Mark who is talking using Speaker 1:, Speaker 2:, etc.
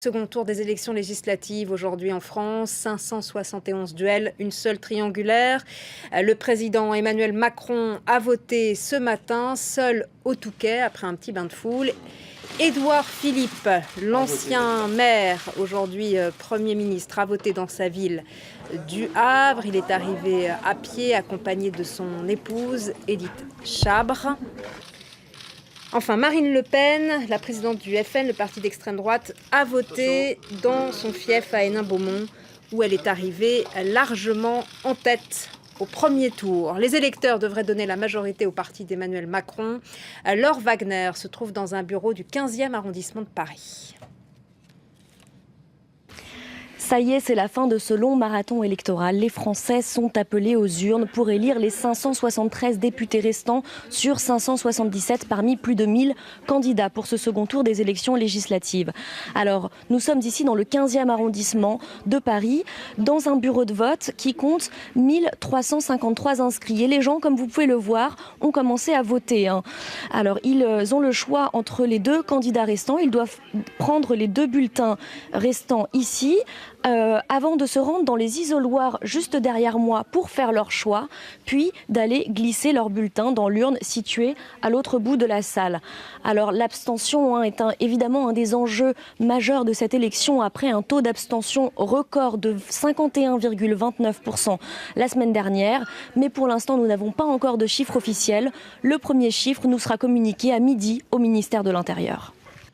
Speaker 1: Second tour des élections législatives aujourd'hui en France, 571 duels, une seule triangulaire. Le président Emmanuel Macron a voté ce matin, seul au Touquet, après un petit bain de foule. Édouard Philippe, l'ancien maire, aujourd'hui Premier ministre, a voté dans sa ville du Havre. Il est arrivé à pied, accompagné de son épouse, Édith Chabre. Enfin, Marine Le Pen, la présidente du FN, le parti d'extrême droite, a voté dans son fief à Hénin-Beaumont, où elle est arrivée largement en tête au premier tour. Les électeurs devraient donner la majorité au parti d'Emmanuel Macron. Laure Wagner se trouve dans un bureau du 15e arrondissement de Paris.
Speaker 2: Ça y est, c'est la fin de ce long marathon électoral. Les Français sont appelés aux urnes pour élire les 573 députés restants sur 577 parmi plus de 1000 candidats pour ce second tour des élections législatives. Alors, nous sommes ici dans le 15e arrondissement de Paris, dans un bureau de vote qui compte 1353 inscrits. Et les gens, comme vous pouvez le voir, ont commencé à voter. Alors, ils ont le choix entre les deux candidats restants. Ils doivent prendre les deux bulletins restants ici, avant de se rendre dans les isoloirs juste derrière moi pour faire leur choix, puis d'aller glisser leur bulletin dans l'urne située à l'autre bout de la salle. Alors l'abstention est évidemment un des enjeux majeurs de cette élection après un taux d'abstention record de 51,29% la semaine dernière. Mais pour l'instant, nous n'avons pas encore de chiffre officiel. Le premier chiffre nous sera communiqué à midi au ministère de l'Intérieur.